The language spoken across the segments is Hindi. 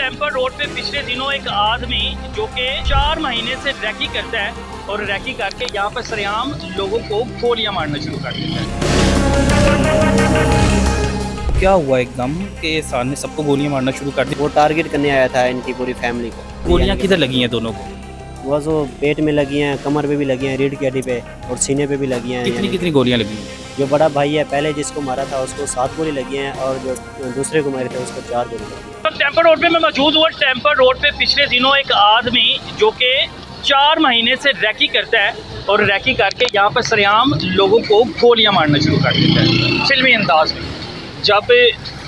टेम्पर रोड पे पिछले दिनों एक आदमी जो कि 4 महीने से रैकी करता है और रैकी करके यहाँ पर सरेआम लोगों को गोलियां मारना शुरू कर देता है। क्या हुआ एकदम कि एहसान ने सबको गोलियां मारना शुरू कर दी? वो टारगेट करने आया था इनकी पूरी फैमिली को। गोलियां किधर लगी हैं दोनों को? बस वो पेट में लगी हैं, कमर पे भी लगी हैं, रीढ़ की हड्डी पे और सीने पे भी लगी हैं। कितनी कितनी गोलियां लगी हैं? जो बड़ा भाई है पहले जिसको मारा था उसको 7 गोली लगी हैं और जो दूसरे को मारे थे उसको 4 गोली लगी हैं। तो टेम्पर रोड पे मैं मौजूद हूँ। टेम्पर रोड पे पिछले दिनों एक आदमी जो कि 4 महीने से रैकी करता है और रैकी करके यहाँ पर सरेआम लोगों को गोलियां मारना शुरू कर देता है फिल्मी अंदाज में। जब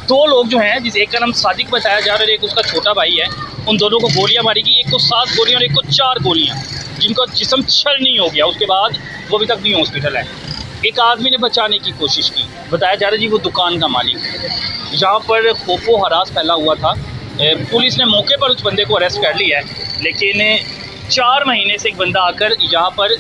2 लोग जो हैं, जिस एक का नाम सादिक बताया जा रहा है, एक उसका छोटा भाई है, उन दोनों को गोलियां मारी गई। एक को 7 गोलियां और एक को 4 गोलियां, जिनका जिस्म छल नहीं हो गया। उसके बाद वो अभी तक भी हॉस्पिटल है। एक आदमी ने बचाने की कोशिश की, बताया जा रहा है जी वो दुकान का मालिक है। यहाँ पर खौफो हरास फैला हुआ था। पुलिस ने मौके पर उस बंदे को अरेस्ट कर लिया है, लेकिन 4 महीने से एक बंदा आकर यहाँ पर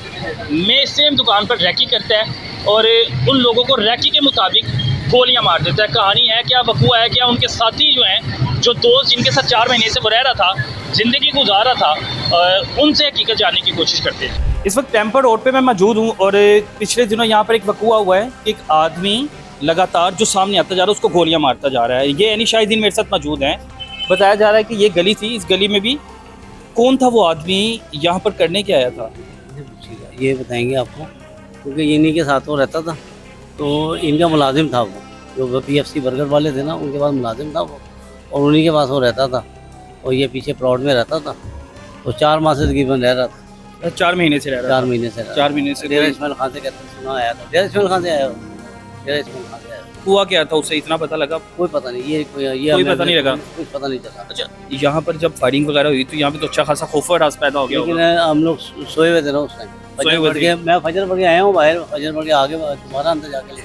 सेम दुकान पर रैकी करता है और उन लोगों को रैकी के मुताबिक गोलियां मार देता है। कहानी है क्या, वकूआ है क्या, उनके साथी जो हैं, जो दोस्त जिनके साथ 4 महीने से वो रह रहा था, ज़िंदगी गुजार रहा था, उनसे हकीकत जानने की कोशिश करते हैं। इस वक्त टेम्पर रोड पे मैं मौजूद हूँ और पिछले दिनों यहाँ पर एक वकूआ हुआ है कि एक आदमी लगातार जो सामने आता जा रहा है उसको गोलियाँ मारता जा रहा है। ये यानी शाहिदीन मेरे साथ मौजूद हैं। बताया जा रहा है कि ये गली थी, इस गली में भी कौन था वो आदमी, यहाँ पर करने क्या आया था? ये बताएंगे आपको, क्योंकि इन्हीं के साथ वो रहता था, तो इनका मुलाजिम था वो, जो PFC बर्गर वाले थे ना, उनके पास मुलाजिम था वो और उन्हीं के पास वो रहता था और ये पीछे प्लॉट में रहता था। तो 4 माह से तकरीबन रह रहा था। 4 महीने से रह रहा था। 4 महीने से 4 महीने से डेरा इस्माइल खान से कहते सुना आया था। डेरा इस्माइल खान से आया, डेरा इस्माइल खान से आया। हुआ क्या था उससे इतना पता लगा? कोई पता नहीं, ये कोई पता नहीं लगा, कुछ पता नहीं चला। अच्छा, यहाँ पर जब फायरिंग वगैरह हुई तो यहाँ पे तो अच्छा खासा खौफ और राज पैदा हो गया लेकिन होगा। हम लोग सोए हुए थे ना उस टाइम। मैं फजर पढ़ के आया हूँ बाहर, फजर पढ़ के आगे तुम्हारा अंदर जाके ले।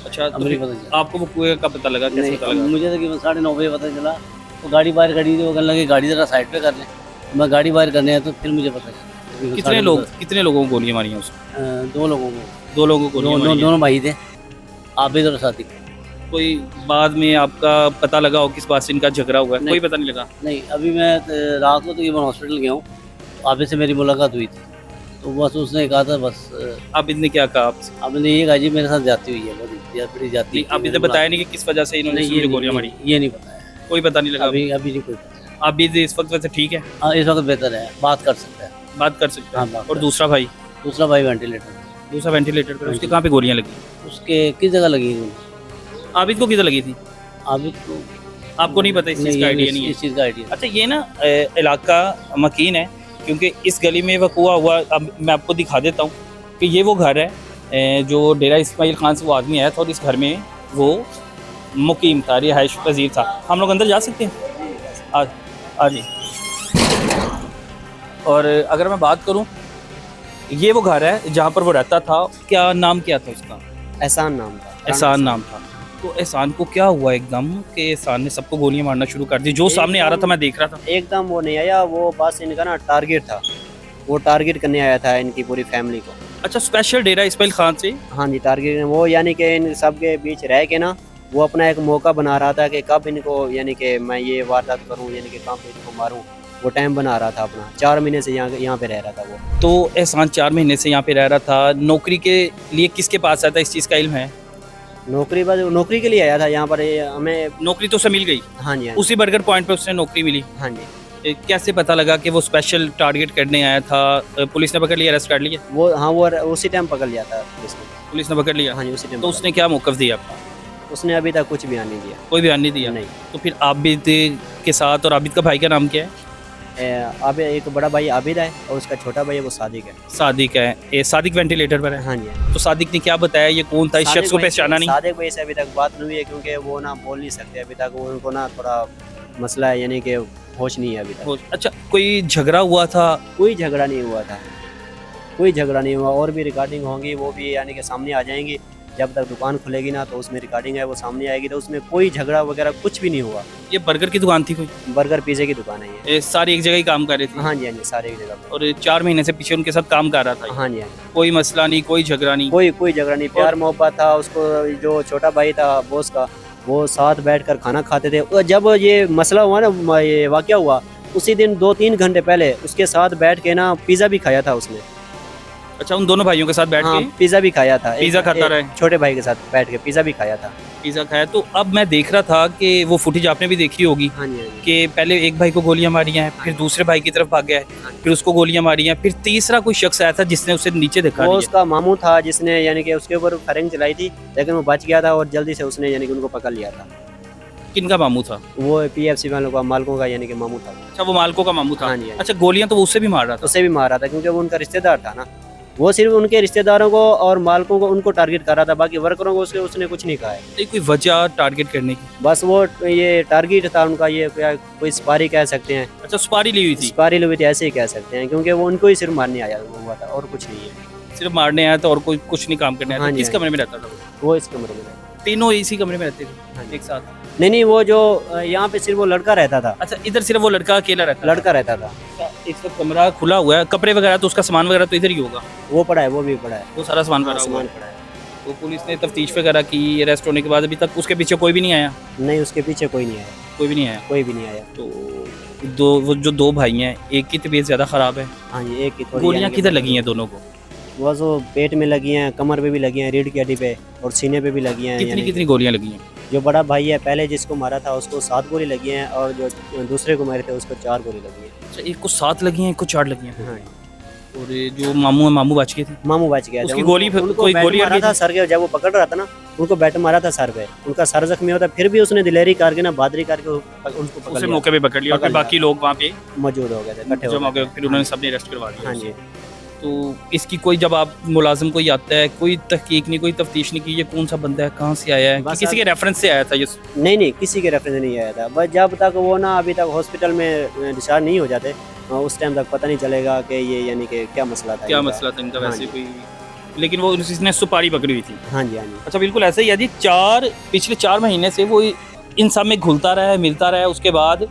अच्छा, तो पता चला आपको वो कुएं का पता लगा? कैसे पता लगा? मुझे तकरीबन 9:30 बजे पता चला। तो गाड़ी बाहर खड़ी थी, वो कहने लगे गाड़ी जरा साइड पे कर लें। मैं गाड़ी बाहर करने आया तो फिर मुझे पता चला। कितने लोगों को गोलियां मारी हैं उसने? 2 लोगों को। 2 लोगों को गोलियां मारी हैं। दोनों भाई थे, आबिद और सादिक। कोई बाद में आपका पता लगा हो किस बात से इनका झगड़ा हुआ है? कोई पता नहीं लगा? नहीं, अभी मैं रात को तकरीबन हॉस्पिटल गया हूँ, आबिद से मेरी मुलाकात हुई थी, तो बस उसने कहा था बस। आबिद ने क्या कहा आपसे? आबिद ने ये कहा जी मेरे साथ जाती हुई है, बड़ी जाती। आबिद ने बताया नहीं कि किस वजह से इन्होंने मुझे गोलियां मारी? ये नहीं बताया, कोई पता नहीं लगा? अभी नहीं कोई पता। आबिद इस वक्त वैसे ठीक है? हाँ, इस वक्त बेहतर है, बात कर सकता है। बात कर सकते हैं। हाँ, और दूसरा भाई वेंटिलेटर पर उसके कहाँ पे गोलियां लगी? उसके किस जगह लगी? आबिद को किधर लगी थी? आबिद को आपको नहीं पता? इस चीज़ का आइडिया नहीं है? इस चीज़ का आइडिया। अच्छा, ये ना इलाका मकीन है क्योंकि इस गली में वकूआ हुआ। अब मैं आपको दिखा देता हूँ कि ये वो घर है जो डेरा इस्माइल खान से वो आदमी आया था और इस घर में वो मुकीम था, रिहाइश पजीर था। हम लोग अंदर जा सकते हैं? आ जी। और अगर मैं बात करूँ, ये वो घर है जहाँ पर वो रहता था। क्या नाम क्या था उसका? एहसान नाम था। एहसान नाम था। तो एहसान को क्या हुआ एकदम कि एहसान ने सबको गोलियां मारना शुरू कर दी? जो सामने आ रहा था मैं देख रहा था। एकदम वो नहीं आया, वो बस इनका ना टारगेट था, वो टारगेट करने आया था इनकी पूरी फैमिली को। अच्छा, स्पेशल डेरा इस्माइल खान से? हाँ जी, टारगेट वो, यानी कि इन सब के बीच रह के ना वो अपना एक मौका बना रहा था कि कब इनको, यानी कि मैं ये वारदात करूँ, यानी कि कब इनको मारूँ। वो टाइम बना रहा था अपना। 4 महीने से यहाँ पे रह रहा था वो। तो एहसान 4 महीने से यहाँ पे रह रहा था। नौकरी के लिए किसके पास आया था, इस चीज़ का इल्म है? नौकरी के लिए आया था यहाँ पर। हमें नौकरी तो उसे मिल गई? हाँ जी, उसी बर्गर पॉइंट पे उसने नौकरी मिली? हाँ जी। कैसे पता लगा कि वो स्पेशल टारगेट करने आया था? पुलिस ने पकड़ लिया, अरेस्ट कर लिया? वो हाँ, वो उसी टाइम पकड़ लिया था पुलिस ने पकड़ लिया? हाँ जी, उसी टाइम। तो उसने क्या मौक़िफ़ दिया आपका? उसने अभी तक कुछ बयान नहीं दिया। कोई बयान नहीं दिया? नहीं। तो फिर आबिद के साथ, और आबिद का भाई का नाम क्या है? अब एक बड़ा भाई आबिद है और उसका छोटा भाई है वो सादिक है। सादिक है। सादिक वेंटिलेटर पर है? हाँ जी। तो सादिक ने क्या बताया, ये कौन था? इस शख्स को पहचाना नहीं? सादिक भाई से अभी तक बात नहीं हुई है, क्योंकि वो ना बोल नहीं सकते अभी तक। वो उनको ना थोड़ा मसला है, यानी कि होश नहीं है अभी तक। अच्छा, कोई झगड़ा हुआ था? कोई झगड़ा नहीं हुआ था, कोई झगड़ा नहीं हुआ। और भी रिकॉर्डिंग होंगी, वो भी यानी कि सामने आ जाएंगी। जब तक दुकान खुलेगी ना तो उसमें रिकॉर्डिंग है, वो सामने आएगी। तो उसमें कोई झगड़ा वगैरह कुछ भी नहीं हुआ। ये बर्गर की दुकान थी कोई? बर्गर पिज़्ज़े की दुकान है ये। सारी एक जगह ही काम कर रहे थे? हाँ जी, हाँ जी, सारे एक जगह पर। और 4 महीने से पीछे उनके साथ काम कर रहा था? हाँ जी, हाँ जी। कोई मसला नहीं, कोई झगड़ा नहीं? कोई झगड़ा नहीं, प्यार मोहब्बत था। उसको जो छोटा भाई था बॉस का, वो साथ बैठकर खाना खाते थे। और जब ये मसला हुआ ना, ये वाक़या हुआ, उसी दिन 2-3 घंटे पहले उसके साथ बैठ के ना पिज़्ज़ा भी खाया था उसने। अच्छा, उन दोनों भाइयों के साथ बैठ हाँ, के पिज़्ज़ा भी खाया था। पिज़्ज़ा खाता रहे। छोटे भाई के साथ बैठ के पिज़्ज़ा भी खाया था। पिज़्ज़ा खाया। तो अब मैं देख रहा था कि वो फुटेज आपने भी देखी होगी हाँ जी, हाँ जी। कि पहले एक भाई को गोलियां मारी हैं, फिर दूसरे भाई की तरफ भाग गया है, फिर उसको गोलियां मारी हैं, फिर तीसरा कोई शख्स आया था जिसने उसे नीचे दिखा वो दिया। उसका मामू था जिसने यानी कि उसके ऊपर फायरिंग चलाई थी, लेकिन वो बच गया था और जल्दी से उसने यानी कि उनको पकड़ लिया था। किनका मामू था? वो पीएफसी वालों का, मालकों का यानी कि मामू था। अच्छा, वो मालको का मामू था। हाँ जी, हाँ जी। अच्छा, गोलियां तो वो उससे भी मार रहा था। उसे भी मारा था क्योंकि वो उनका रिश्तेदार था ना। वो सिर्फ उनके रिश्तेदारों को और मालकों को उनको टारगेट कर रहा था, बाकी वर्करों को उसने कुछ नहीं कहा है। नहीं, कोई वजह टारगेट करने की? बस वो ये टारगेट था उनका, ये कोई सुपारी कह सकते हैं। अच्छा, सुपारी ली हुई थी। सुपारी ली हुई थी ऐसे ही कह सकते हैं, क्योंकि वो उनको ही सिर्फ मारने आया हुआ था और कुछ नहीं है। सिर्फ मारने आया था और कोई कुछ नहीं काम करने आया था। हाँ जी, किस हाँ कमरे में रहता था वो? वो इस कमरे में रहता। तीनों इसी कमरे में रहते हाँ थे जी। एक साथ? नहीं, वो जो यहाँ पे सिर्फ वो लड़का रहता था। अच्छा, इधर सिर्फ वो लड़का अकेला रहता लड़का रहता था। था। इस वक्त कमरा खुला हुआ है, कपड़े वगैरह तो उसका सामान वगैरह तो इधर ही होगा। वो पड़ा है, वो भी पड़ा है। वो सारा सामान हाँ, भरा हुआ सामान है। पड़ा है। तो पुलिस ने तफ्तीश वगैरह की, अरेस्ट होने के बाद अभी तक उसके पीछे कोई भी नहीं आया? नहीं, उसके पीछे कोई नहीं आया। कोई भी नहीं आया। कोई भी नहीं आया। तो वो जो दो भाई हैं, एक की तबीयत ज़्यादा ख़राब है। हाँ जी, एक की थोड़ी गोलियां यानी कि किधर लगी हैं दोनों को? बस वो पेट में लगी हैं, कमर पे भी लगी हैं, रीढ़ की हड्डी पे और सीने पे भी लगी हैं। कितनी यानी कितनी गोलियां लगी हैं? जो बड़ा भाई है पहले जिसको मारा था उसको 7 गोली लगी हैं और जो दूसरे को मारे थे उसको 4 गोली लगी हैं। अच्छा, एक को 7 लगी हैं, एक को 4 लगी हैं। हाँ, और ये जो मामू है, मामू बच गए थे। मामू बच गया था। उसकी गोली फिर उनको कोई बैट गोली मारा लगी था थी? सर के, जब वो पकड़ रहा था ना उनको बैट मारा था सर पे, उनका सर जख्मी होता, फिर भी उसने दिलेरी करके ना बहादुरी करके उनको पकड़ उसे लिया। मौके पे पकड़ लिया और फिर पकड़ लिया। बाकी लोग वहाँ पे मौजूद हो गए थे, इकट्ठे हो जमा हो गए गए, फिर उन्होंने सबने अरेस्ट करवा दिया हाँ उसे। जी। तो इसकी कोई, जब आप मुलाजिम कोई आता है, कोई तहकीक नहीं, कोई तफ्तीश नहीं की ये कौन सा बंदा है, कहाँ से आया है, कि बस किसी के रेफरेंस से आया था ये? नहीं, किसी के रेफरेंस नहीं आया था। बस जब तक वो ना अभी तक हॉस्पिटल में डिस्चार्ज नहीं हो जाते उस टाइम तक पता नहीं चलेगा कि ये यानी कि क्या मसला था क्या इनका। मसला था इनका? हाँ वैसे जी। कोई, लेकिन वो उसने सुपारी पकड़ी हुई थी। हाँ जी, हाँ जी। अच्छा, बिल्कुल ऐसा ही है जी। पिछले 4 महीने से वो इन सब में घुलता रहा है, मिलता रहा है, उसके बाद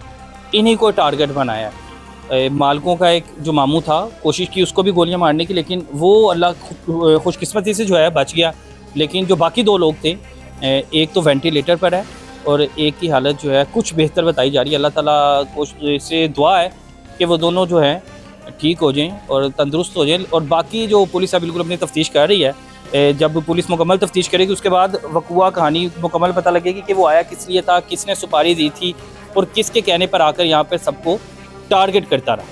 इन्हीं को टारगेट बनाया है। मालकों का एक जो मामू था, कोशिश की उसको भी गोलियां मारने की, लेकिन वो अल्लाह खुशकिस्मती से जो है बच गया। लेकिन जो बाकी 2 लोग थे, एक तो वेंटिलेटर पर है और एक की हालत जो है कुछ बेहतर बताई जा रही है। अल्लाह ताला से दुआ है कि वो दोनों जो हैं ठीक हो जाएं और तंदुरुस्त हो जाएं। और बाकी जो पुलिस है बिल्कुल अपनी तफ्तीश कर रही है। जब पुलिस मुकम्मल तफ्तीश करेगी उसके बाद वक़ुआ कहानी मुकम्मल पता लगेगी कि वो आया किस लिए था, किसने सुपारी दी थी और किसके कहने पर आकर यहाँ पर सबको टारगेट करता रहा।